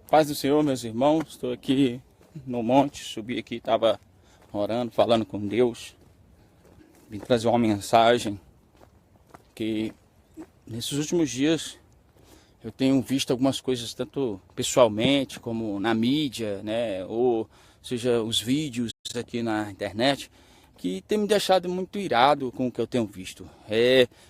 Paz do Senhor, meus irmãos. Estou aqui no monte, subi aqui, estava orando, falando com Deus. Vim trazer uma mensagem que nesses últimos dias eu tenho visto algumas coisas, tanto pessoalmente como na mídia, né? Ou seja, os vídeos aqui na internet, que tem me deixado muito irado com o que eu tenho visto.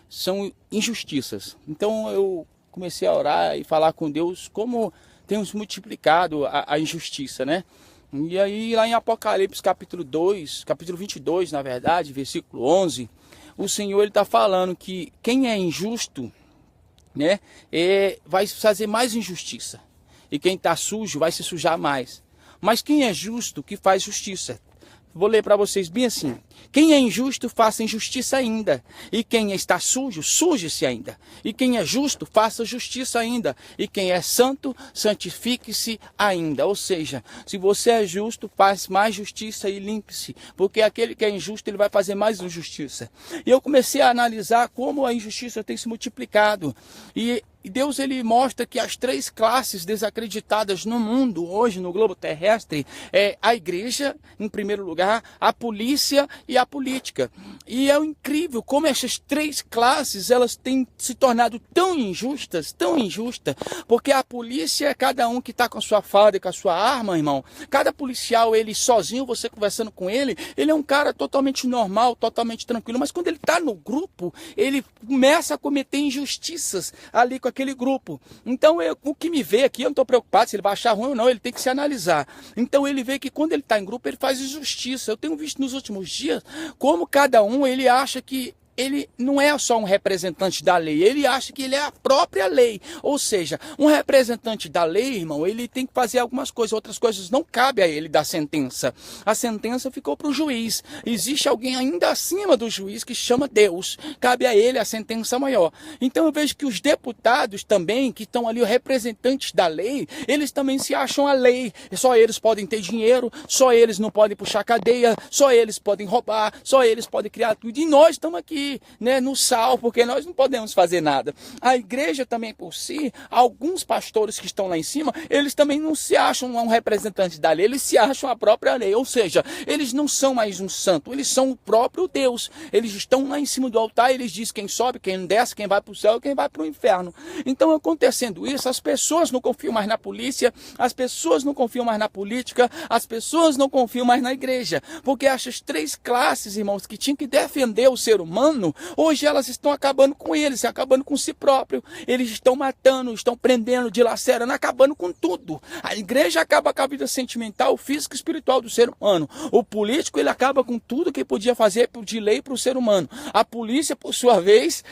São injustiças. Então eu comecei a orar e falar com Deus como temos multiplicado a injustiça, né? E aí lá em Apocalipse capítulo 2, capítulo 22, na verdade, versículo 11, o Senhor está falando que quem é injusto, né, vai fazer mais injustiça. E quem está sujo vai se sujar mais. Mas quem é justo que faz justiça. Vou ler para vocês bem assim. Quem é injusto, faça injustiça ainda. E quem está sujo, suje-se ainda. E quem é justo, faça justiça ainda. E quem é santo, santifique-se ainda. Ou seja, se você é justo, faz mais justiça e limpe-se. Porque aquele que é injusto, ele vai fazer mais injustiça. E eu comecei a analisar como a injustiça tem se multiplicado. E Deus ele mostra que as três classes desacreditadas no mundo, hoje no globo terrestre, é a igreja, em primeiro lugar, a polícia e a política. E é incrível como essas três classes elas têm se tornado tão injustas, porque a polícia é cada um que está com a sua farda e com a sua arma, irmão. Cada policial, ele sozinho, você conversando com ele é um cara totalmente normal, totalmente tranquilo, mas quando ele está no grupo, ele começa a cometer injustiças ali com aquele grupo. Então, o que me vê aqui, eu não estou preocupado se ele vai achar ruim ou não, ele tem que se analisar. Então, ele vê que quando ele está em grupo, ele faz injustiça. Eu tenho visto nos últimos dias como cada um, ele acha que ele não é só um representante da lei, ele acha que ele é a própria lei. Ou seja, um representante da lei, irmão, ele tem que fazer algumas coisas, outras coisas não cabem a ele da sentença. A sentença ficou para o juiz. Existe alguém ainda acima do juiz que chama Deus. Cabe a ele a sentença maior. Então eu vejo que os deputados também, que estão ali, os representantes da lei, eles também se acham a lei. Só eles podem ter dinheiro, só eles não podem puxar cadeia, só eles podem roubar, só eles podem criar tudo. E nós estamos aqui, né, no sal, porque nós não podemos fazer nada. A igreja também por si, alguns pastores que estão lá em cima, eles também não se acham um representante da lei, eles se acham a própria lei, ou seja, eles não são mais um santo, eles são o próprio Deus. Eles estão lá em cima do altar, eles dizem quem sobe, quem desce, quem vai para o céu e quem vai para o inferno. Então, acontecendo isso, as pessoas não confiam mais na polícia, as pessoas não confiam mais na política, as pessoas não confiam mais na igreja, porque essas três classes, irmãos, que tinham que defender o ser humano, hoje elas estão acabando com eles, acabando com si próprio. Eles estão matando, estão prendendo, dilacerando, acabando com tudo. A igreja acaba com a vida sentimental, física e espiritual do ser humano. O político, ele acaba com tudo que podia fazer de lei para o ser humano. A polícia, por sua vez,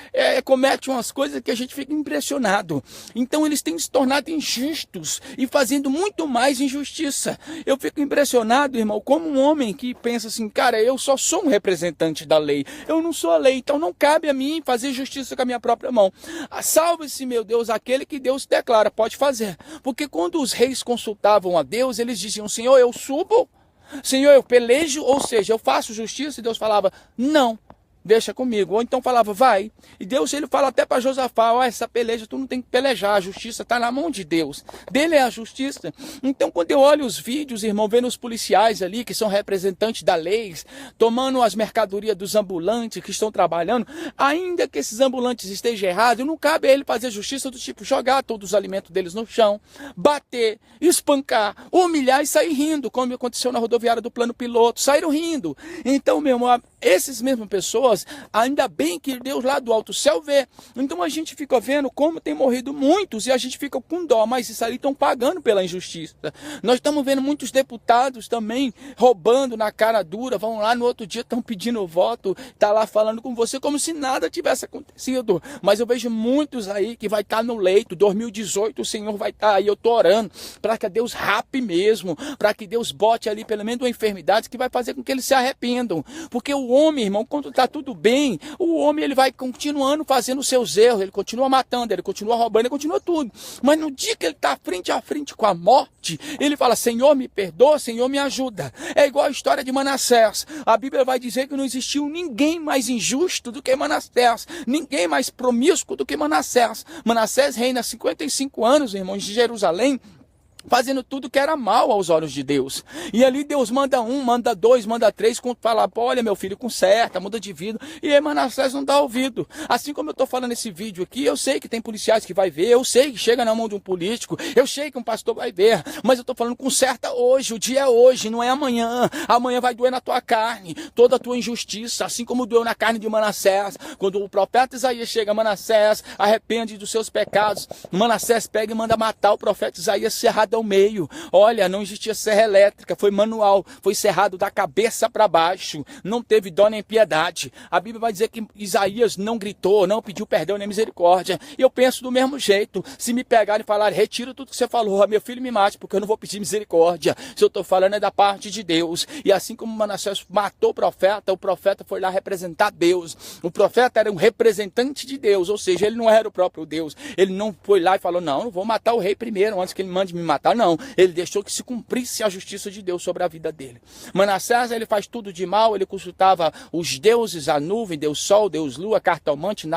comete umas coisas que a gente fica impressionado. Então eles têm se tornado injustos e fazendo muito mais injustiça. Eu fico impressionado, irmão, como um homem que pensa assim, cara, eu só sou um representante da lei, eu não sou a lei. Então não cabe a mim fazer justiça com a minha própria mão. Salve-se, meu Deus, aquele que Deus declara, pode fazer. Porque quando os reis consultavam a Deus, eles diziam, Senhor, eu subo, Senhor, eu pelejo, ou seja, eu faço justiça, e Deus falava, não. Deixa comigo. Ou então falava, vai. E Deus, ele fala até para Josafá, ó, essa peleja tu não tem que pelejar, a justiça está na mão de Deus. Dele é a justiça. Então, quando eu olho os vídeos, irmão, vendo os policiais ali, que são representantes da lei, tomando as mercadorias dos ambulantes que estão trabalhando, ainda que esses ambulantes estejam errados, não cabe a ele fazer justiça do tipo, jogar todos os alimentos deles no chão, bater, espancar, humilhar e sair rindo, como aconteceu na rodoviária do Plano Piloto, saíram rindo. Então, meu irmão, esses mesmas pessoas, ainda bem que Deus lá do alto céu vê. Então a gente fica vendo como tem morrido muitos e a gente fica com dó, mas isso ali estão pagando pela injustiça. Nós estamos vendo muitos deputados também roubando na cara dura, vão lá no outro dia, estão pedindo voto, tá lá falando com você como se nada tivesse acontecido. Mas eu vejo muitos aí que vai estar no leito, 2018 o Senhor vai estar aí, eu tô orando para que Deus rape mesmo, para que Deus bote ali pelo menos uma enfermidade que vai fazer com que eles se arrependam, porque o homem, irmão, quando está tudo bem, o homem ele vai continuando fazendo os seus erros, ele continua matando, ele continua roubando, ele continua tudo. Mas no dia que ele está frente a frente com a morte, ele fala, Senhor me perdoa, Senhor me ajuda. É igual a história de Manassés. A Bíblia vai dizer que não existiu ninguém mais injusto do que Manassés, ninguém mais promíscuo do que Manassés. Manassés reina 55 anos, irmãos, de Jerusalém. fazendo tudo que era mal aos olhos de Deus. E ali Deus manda um, manda dois, manda três, fala, olha meu filho, conserta, muda de vida. E aí Manassés não dá ouvido. Assim como eu estou falando nesse vídeo aqui, eu sei que tem policiais que vai ver, eu sei que chega na mão de um político, eu sei que um pastor vai ver, mas eu estou falando conserta hoje, o dia é hoje, não é amanhã. Amanhã vai doer na tua carne, toda a tua injustiça, assim como doeu na carne de Manassés. Quando o profeta Isaías chega, Manassés arrepende dos seus pecados, Manassés pega e manda matar o profeta Isaías cerrado ao meio. Olha, não existia serra elétrica, foi manual, foi cerrado da cabeça para baixo, não teve dó nem piedade. A Bíblia vai dizer que Isaías não gritou, não pediu perdão nem misericórdia. E eu penso do mesmo jeito, se me pegarem e falarem, retira tudo que você falou, meu filho me mate, porque eu não vou pedir misericórdia. Se eu estou falando é da parte de Deus. E assim como Manassés matou o profeta foi lá representar Deus. O profeta era um representante de Deus, ou seja, ele não era o próprio Deus. Ele não foi lá e falou, não vou matar o rei primeiro, antes que ele mande me matar. Não, ele deixou que se cumprisse a justiça de Deus sobre a vida dele. Manassés, ele faz tudo de mal, ele consultava os deuses, a nuvem, Deus sol, Deus lua, cartomante,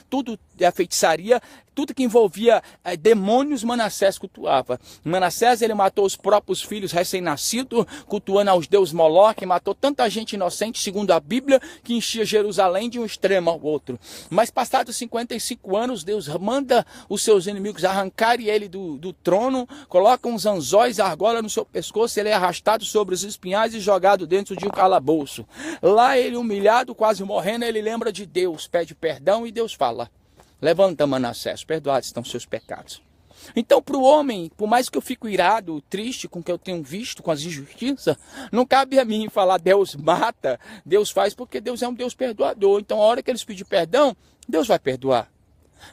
tudo a feitiçaria, tudo que envolvia demônios, Manassés cultuava. Manassés, ele matou os próprios filhos recém-nascidos, cultuando aos deuses Moloque, matou tanta gente inocente, segundo a Bíblia, que enchia Jerusalém de um extremo ao outro. Mas passados 55 anos, Deus manda os seus inimigos arrancarem ele do trono, coloca uns anzóis, argola no seu pescoço, ele é arrastado sobre os espinhais e jogado dentro de um calabouço. Lá ele, humilhado, quase morrendo, ele lembra de Deus, pede perdão e Deus fala, levanta, Manassés, perdoados estão seus pecados. Então, para o homem, por mais que eu fico irado, triste com o que eu tenho visto, com as injustiças, não cabe a mim falar Deus mata, Deus faz, porque Deus é um Deus perdoador. Então, a hora que eles pedirem perdão, Deus vai perdoar.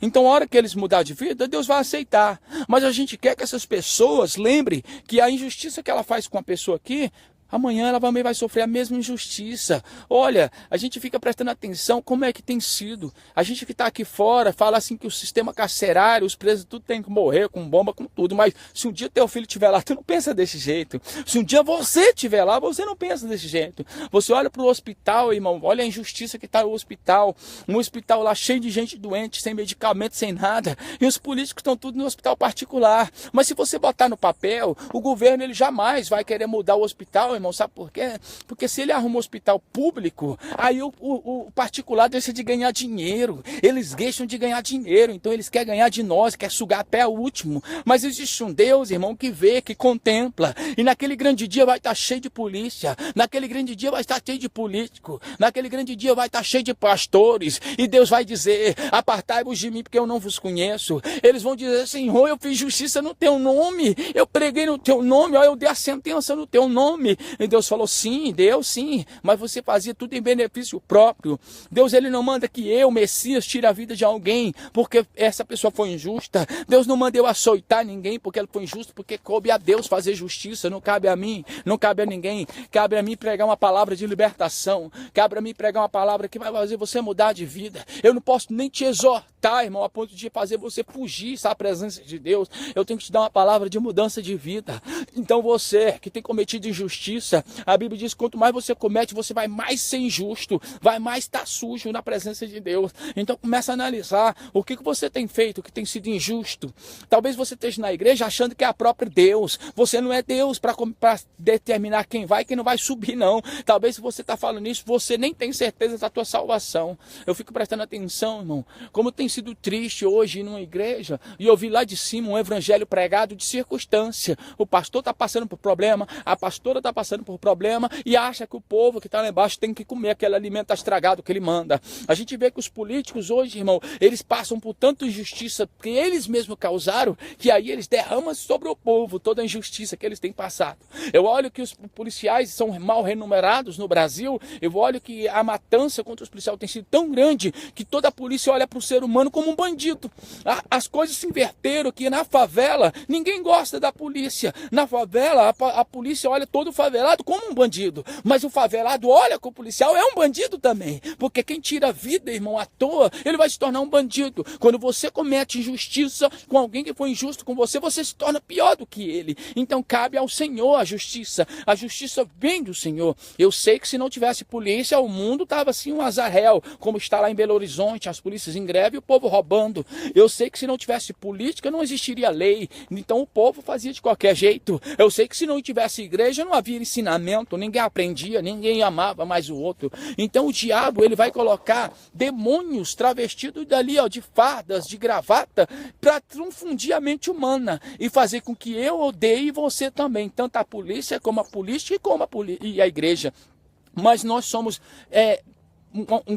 Então, a hora que eles mudar de vida, Deus vai aceitar. Mas a gente quer que essas pessoas lembrem que a injustiça que ela faz com a pessoa aqui, amanhã ela também vai sofrer a mesma injustiça. Olha, a gente fica prestando atenção como é que tem sido. A gente que está aqui fora fala assim que o sistema carcerário, os presos, tudo tem que morrer com bomba, com tudo. Mas se um dia teu filho estiver lá, tu não pensa desse jeito. Se um dia você estiver lá, você não pensa desse jeito. Você olha para o hospital, irmão, olha a injustiça que está no hospital. Um hospital lá cheio de gente doente, sem medicamento, sem nada. E os políticos estão tudo no hospital particular. Mas se você botar no papel, o governo ele jamais vai querer mudar o hospital, irmão, sabe por quê? Porque se ele arruma um hospital público, aí o particular deixa de ganhar dinheiro. Eles deixam de ganhar dinheiro, então eles querem ganhar de nós, querem sugar até o último. Mas existe um Deus, irmão, que vê, que contempla. E naquele grande dia vai estar cheio de polícia, naquele grande dia vai estar cheio de político, naquele grande dia vai estar cheio de pastores. E Deus vai dizer, apartai-vos de mim, porque eu não vos conheço. Eles vão dizer, Senhor, eu fiz justiça no teu nome, eu preguei no teu nome, ó, eu dei a sentença no teu nome. E Deus falou, sim, Deus sim, mas você fazia tudo em benefício próprio. Deus, ele não manda que eu, Messias, tire a vida de alguém porque essa pessoa foi injusta. Deus não manda eu açoitar ninguém porque ele foi injusto, porque coube a Deus fazer justiça, não cabe a mim, não cabe a ninguém. Cabe a mim pregar uma palavra de libertação, cabe a mim pregar uma palavra que vai fazer você mudar de vida. Eu não posso nem te exortar, irmão, a ponto de fazer você fugir da presença de Deus. Eu tenho que te dar uma palavra de mudança de vida. Então você que tem cometido injustiça, a Bíblia diz que quanto mais você comete, você vai mais ser injusto, vai mais estar sujo na presença de Deus. Então começa a analisar o que você tem feito, que tem sido injusto. Talvez você esteja na igreja achando que é a própria Deus. Você não é Deus para determinar quem vai e quem não vai subir, não. Talvez se você está falando isso, você nem tem certeza da tua salvação. Eu fico prestando atenção, irmão, como tem sido triste hoje ir numa igreja e ouvir lá de cima um evangelho pregado de circunstância. O pastor está passando por problema, a pastora está passando por problema e acha que o povo que está lá embaixo tem que comer aquele alimento estragado que ele manda. A gente vê que os políticos hoje, irmão, eles passam por tanta injustiça que eles mesmos causaram, que aí eles derramam sobre o povo toda a injustiça que eles têm passado. Eu olho que os policiais são mal remunerados no Brasil, eu olho que a matança contra os policiais tem sido tão grande que toda a polícia olha para o ser humano como um bandido. As coisas se inverteram, que na favela ninguém gosta da polícia. Na favela a polícia olha todo o favela favelado como um bandido, mas o favelado olha que o policial é um bandido também, porque quem tira a vida, irmão, à toa, ele vai se tornar um bandido. Quando você comete injustiça com alguém que foi injusto com você, você se torna pior do que ele. Então cabe ao Senhor a justiça vem do Senhor. Eu sei que se não tivesse polícia, o mundo estava assim um azarel, como está lá em Belo Horizonte, as polícias em greve e o povo roubando. Eu sei que se não tivesse política, não existiria lei, então o povo fazia de qualquer jeito. Eu sei que se não tivesse igreja, não havia ensinamento, ninguém aprendia, ninguém amava mais o outro. Então o diabo, ele vai colocar demônios travestidos dali, ó, de fardas, de gravata, para confundir a mente humana e fazer com que eu odeie você também, tanto a polícia como a política e a igreja. Mas nós somos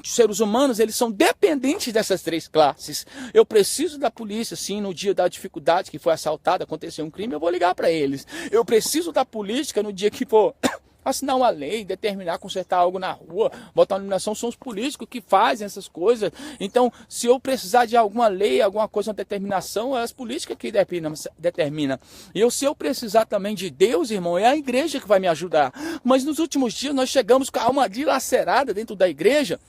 seres humanos, eles são dependentes dessas três classes. Eu preciso da polícia, sim, no dia da dificuldade, que foi assaltado, aconteceu um crime, eu vou ligar para eles. Eu preciso da política no dia que for assinar uma lei, determinar, consertar algo na rua, botar uma iluminação, são os políticos que fazem essas coisas. Então, se eu precisar de alguma lei, alguma coisa, uma determinação, é as políticas que determinam. E se eu precisar também de Deus, irmão, é a igreja que vai me ajudar. Mas nos últimos dias nós chegamos com a alma dilacerada dentro da igreja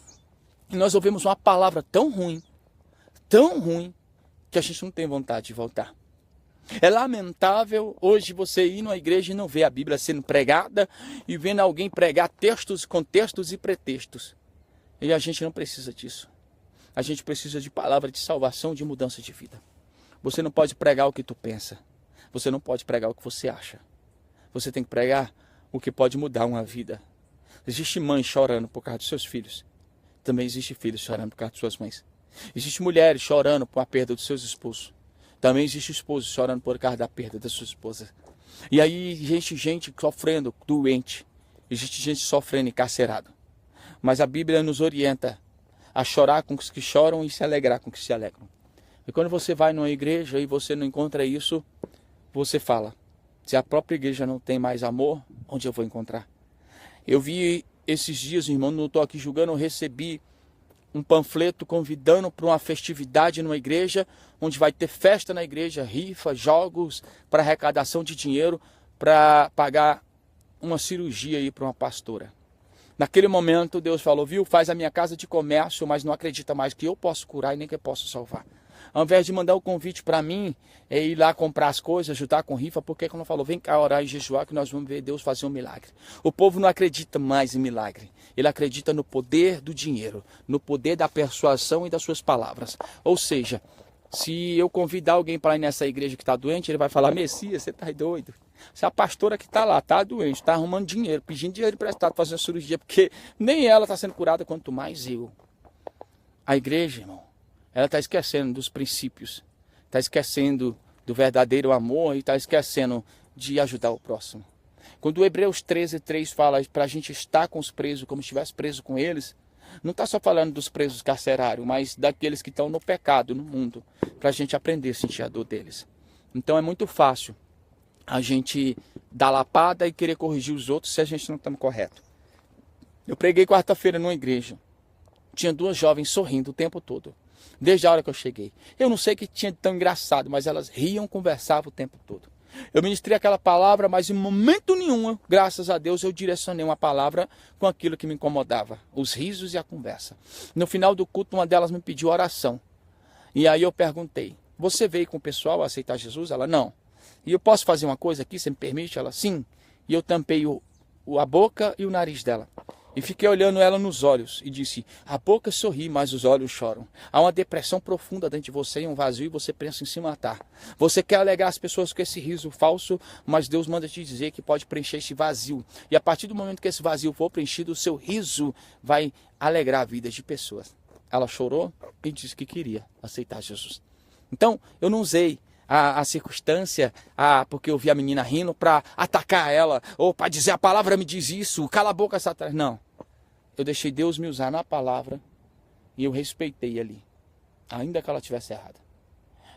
e nós ouvimos uma palavra tão ruim, que a gente não tem vontade de voltar. É lamentável hoje você ir numa igreja e não ver a Bíblia sendo pregada e vendo alguém pregar textos, contextos e pretextos. E a gente não precisa disso. A gente precisa de palavra de salvação, de mudança de vida. Você não pode pregar o que tu pensa. Você não pode pregar o que você acha. Você tem que pregar o que pode mudar uma vida. Existe mãe chorando por causa dos seus filhos. Também existe filhos chorando por causa de suas mães. Existe mulheres chorando por a perda dos seus esposos. Também existe esposo chorando por causa da perda da sua esposa. E aí existe gente sofrendo, doente. Existe gente sofrendo, encarcerado. Mas a Bíblia nos orienta a chorar com os que choram e se alegrar com os que se alegram. E quando você vai numa igreja e você não encontra isso, você fala, se a própria igreja não tem mais amor, onde eu vou encontrar? Eu vi esses dias, irmão, não estou aqui julgando, eu recebi um panfleto convidando para uma festividade numa igreja, onde vai ter festa na igreja, rifa, jogos para arrecadação de dinheiro para pagar uma cirurgia aí para uma pastora. Naquele momento Deus falou, viu, faz a minha casa de comércio, mas não acredita mais que eu posso curar e nem que eu posso salvar. Ao invés de mandar o convite para mim, ir lá comprar as coisas, ajudar com rifa, por que não falou, vem cá orar e jejuar que nós vamos ver Deus fazer um milagre. O povo não acredita mais em milagre. Ele acredita no poder do dinheiro, no poder da persuasão e das suas palavras. Ou seja, se eu convidar alguém para ir nessa igreja que está doente, ele vai falar, Messias, você está doido. Se a pastora que está lá está doente, está arrumando dinheiro, pedindo dinheiro emprestado para fazer a cirurgia, porque nem ela está sendo curada, quanto mais eu. A igreja, irmão, ela está esquecendo dos princípios, está esquecendo do verdadeiro amor e está esquecendo de ajudar o próximo. Quando o Hebreus 13:3 fala para a gente estar com os presos como se estivesse preso com eles, não está só falando dos presos carcerários, mas daqueles que estão no pecado, no mundo, para a gente aprender a sentir a dor deles. Então é muito fácil a gente dar lapada e querer corrigir os outros se a gente não está correto. Eu preguei quarta-feira numa igreja, tinha duas jovens sorrindo o tempo todo. Desde a hora que eu cheguei. Eu não sei o que tinha de tão engraçado, mas elas riam, conversavam o tempo todo. Eu ministrei aquela palavra, mas em momento nenhum, graças a Deus, eu direcionei uma palavra com aquilo que me incomodava. Os risos e a conversa. No final do culto, uma delas me pediu oração. E aí eu perguntei, você veio com o pessoal a aceitar Jesus? Ela, não. E eu posso fazer uma coisa aqui, você me permite? Ela, sim. E eu tampei a boca e o nariz dela. E fiquei olhando ela nos olhos e disse, a boca sorri, mas os olhos choram. Há uma depressão profunda dentro de você e um vazio e você pensa em se matar. Você quer alegrar as pessoas com esse riso falso, mas Deus manda te dizer que pode preencher esse vazio. E a partir do momento que esse vazio for preenchido, o seu riso vai alegrar a vida de pessoas. Ela chorou e disse que queria aceitar Jesus. Então, eu não usei a circunstância, porque eu vi a menina rindo, para atacar ela, ou para dizer a palavra me diz isso, cala a boca, Satanás. Não. Eu deixei Deus me usar na palavra e eu respeitei ali, ainda que ela estivesse errada.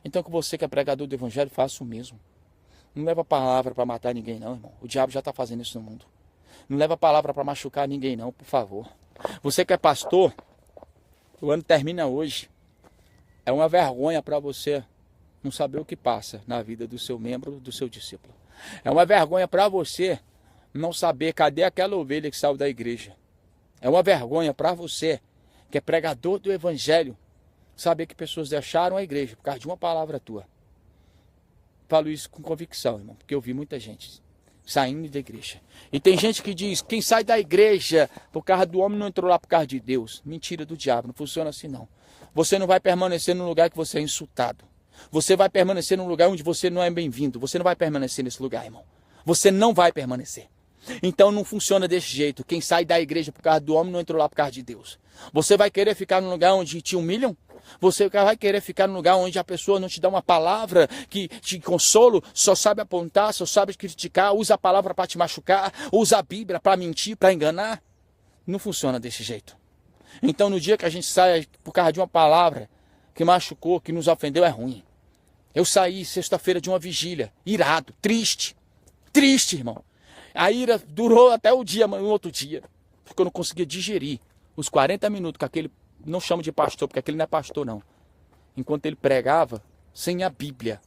Então, que você que é pregador do evangelho, faça o mesmo. Não leva a palavra para matar ninguém não, irmão. O diabo já está fazendo isso no mundo. Não leva a palavra para machucar ninguém não, por favor. Você que é pastor, o ano termina hoje. É uma vergonha para você não saber o que passa na vida do seu membro, do seu discípulo. É uma vergonha para você não saber cadê aquela ovelha que saiu da igreja. É uma vergonha para você, que é pregador do evangelho, saber que pessoas deixaram a igreja por causa de uma palavra tua. Falo isso com convicção, irmão, porque eu vi muita gente saindo da igreja. E tem gente que diz, quem sai da igreja por causa do homem não entrou lá por causa de Deus. Mentira do diabo, não funciona assim não. Você não vai permanecer num lugar que você é insultado. Você vai permanecer num lugar onde você não é bem-vindo. Você não vai permanecer nesse lugar, irmão. Você não vai permanecer. Então não funciona desse jeito. Quem sai da igreja por causa do homem não entrou lá por causa de Deus. Você vai querer ficar num lugar onde te humilham? Você vai querer ficar num lugar onde a pessoa não te dá uma palavra que te consolo, só sabe apontar, só sabe criticar, usa a palavra para te machucar, usa a Bíblia para mentir, para enganar? Não funciona desse jeito. Então no dia que a gente sai por causa de uma palavra que machucou, que nos ofendeu, é ruim. Eu saí sexta-feira de uma vigília, irado, triste, irmão. A ira durou até o dia, no outro dia, porque eu não conseguia digerir os 40 minutos que aquele, não chamo de pastor, porque aquele não é pastor não, enquanto ele pregava sem a Bíblia,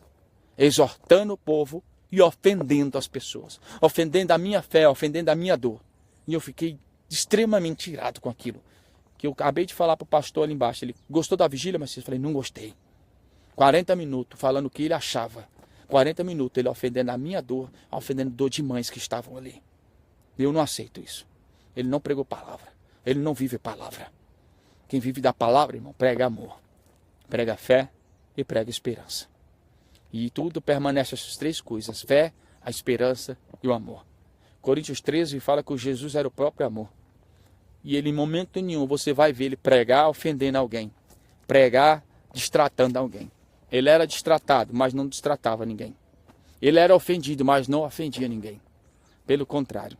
exortando o povo e ofendendo as pessoas, ofendendo a minha fé, ofendendo a minha dor. E eu fiquei extremamente irado com aquilo, que eu acabei de falar para o pastor ali embaixo. Ele gostou da vigília, mas eu falei, não gostei. 40 minutos falando o que ele achava. 40 minutos ele ofendendo a minha dor, ofendendo a dor de mães que estavam ali. Eu não aceito isso. Ele não pregou palavra. Ele não vive palavra. Quem vive da palavra, irmão, prega amor. Prega fé e prega esperança. E tudo permanece essas três coisas. Fé, a esperança e o amor. Coríntios 13 fala que o Jesus era o próprio amor. E ele em momento nenhum você vai ver ele pregar ofendendo alguém. Pregar destratando alguém. Ele era destratado, mas não destratava ninguém. Ele era ofendido, mas não ofendia ninguém. Pelo contrário.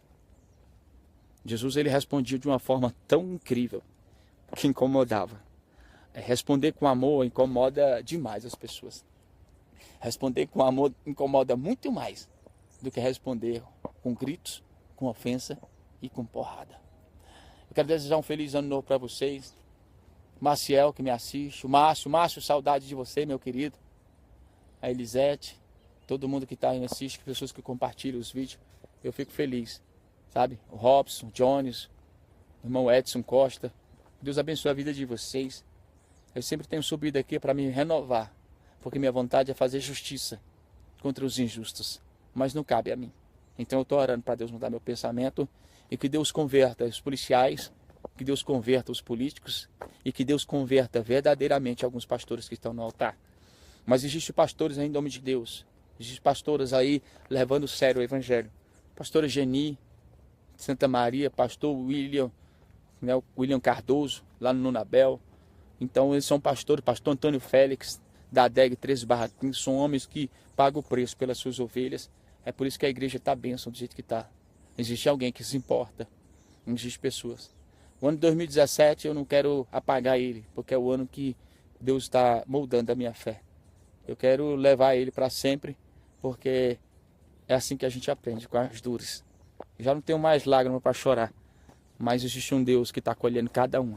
Jesus ele respondia de uma forma tão incrível que incomodava. Responder com amor incomoda demais as pessoas. Responder com amor incomoda muito mais do que responder com gritos, com ofensa e com porrada. Eu quero desejar um feliz ano novo para vocês. Maciel que me assiste, o Márcio, saudade de você, meu querido. A Elisete, todo mundo que está aí me assiste, pessoas que compartilham os vídeos, eu fico feliz, sabe? O Robson, o Jones, o irmão Edson Costa, Deus abençoe a vida de vocês. Eu sempre tenho subido aqui para me renovar, porque minha vontade é fazer justiça contra os injustos, mas não cabe a mim. Então eu estou orando para Deus mudar meu pensamento e que Deus converta os policiais, que Deus converta os políticos e que Deus converta verdadeiramente alguns pastores que estão no altar. Mas existem pastores aí em nome de Deus. Existem pastores aí levando sério o evangelho. Pastora Geni, Santa Maria, pastor William, né, William Cardoso, lá no Nunabel. Então eles são pastores, pastor Antônio Félix, da ADEG 13/15, são homens que pagam o preço pelas suas ovelhas. É por isso que a igreja está bênção do jeito que está. Existe alguém que se importa. Não existe pessoas. O ano de 2017 eu não quero apagar ele, porque é o ano que Deus está moldando a minha fé. Eu quero levar ele para sempre, porque é assim que a gente aprende, com as dores. Já não tenho mais lágrimas para chorar, mas existe um Deus que está acolhendo cada um.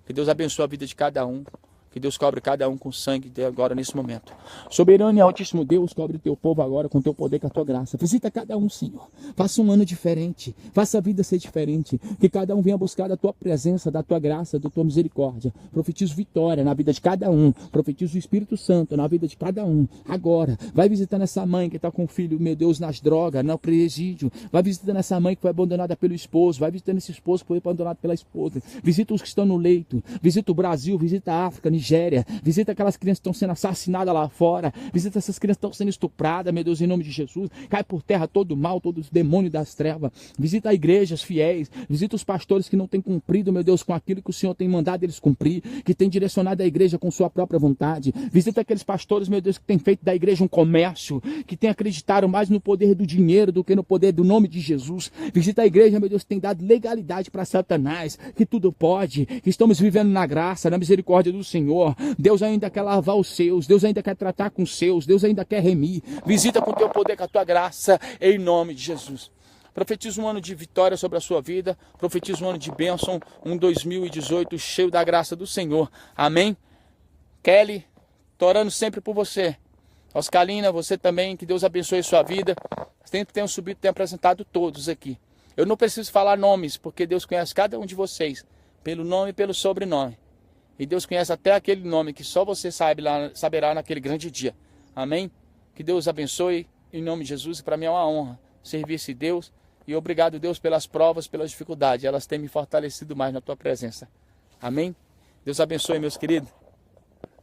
Que Deus abençoe a vida de cada um. Que Deus cobre cada um com sangue agora nesse momento. Soberano e altíssimo Deus, cobre o teu povo agora com teu poder, com a tua graça. Visita cada um, Senhor. Faça um ano diferente. Faça a vida ser diferente. Que cada um venha buscar da tua presença, da tua graça, da tua misericórdia. Profetizo vitória na vida de cada um. Profetizo o Espírito Santo na vida de cada um. Agora, vai visitando essa mãe que está com o filho, meu Deus, nas drogas, no presídio. Vai visitando essa mãe que foi abandonada pelo esposo. Vai visitando esse esposo que foi abandonado pela esposa. Visita os que estão no leito. Visita o Brasil, visita a África, Nigéria, visita aquelas crianças que estão sendo assassinadas lá fora, visita essas crianças que estão sendo estupradas, meu Deus, em nome de Jesus, cai por terra todo o mal, todos os demônios das trevas, visita a igreja, os fiéis, visita os pastores que não têm cumprido, meu Deus, com aquilo que o Senhor tem mandado eles cumprir, que tem direcionado a igreja com sua própria vontade, visita aqueles pastores, meu Deus, que têm feito da igreja um comércio, que têm acreditado mais no poder do dinheiro do que no poder do nome de Jesus, visita a igreja, meu Deus, que tem dado legalidade para Satanás, que tudo pode, que estamos vivendo na graça, na misericórdia do Senhor. Deus ainda quer lavar os seus, Deus ainda quer tratar com os seus, Deus ainda quer remir. Visita com o teu poder, com a tua graça, em nome de Jesus. Profetiza um ano de vitória sobre a sua vida, profetiza um ano de bênção, um 2018 cheio da graça do Senhor. Amém? Kelly, estou orando sempre por você. Oscarina, você também, que Deus abençoe a sua vida. Sempre tenho subido, tenho apresentado todos aqui. Eu não preciso falar nomes, porque Deus conhece cada um de vocês, pelo nome e pelo sobrenome. E Deus conhece até aquele nome que só você saberá naquele grande dia. Amém? Que Deus abençoe em nome de Jesus. E para mim é uma honra servir esse Deus. E obrigado, Deus, pelas provas, pelas dificuldades. Elas têm me fortalecido mais na tua presença. Amém? Deus abençoe, meus queridos.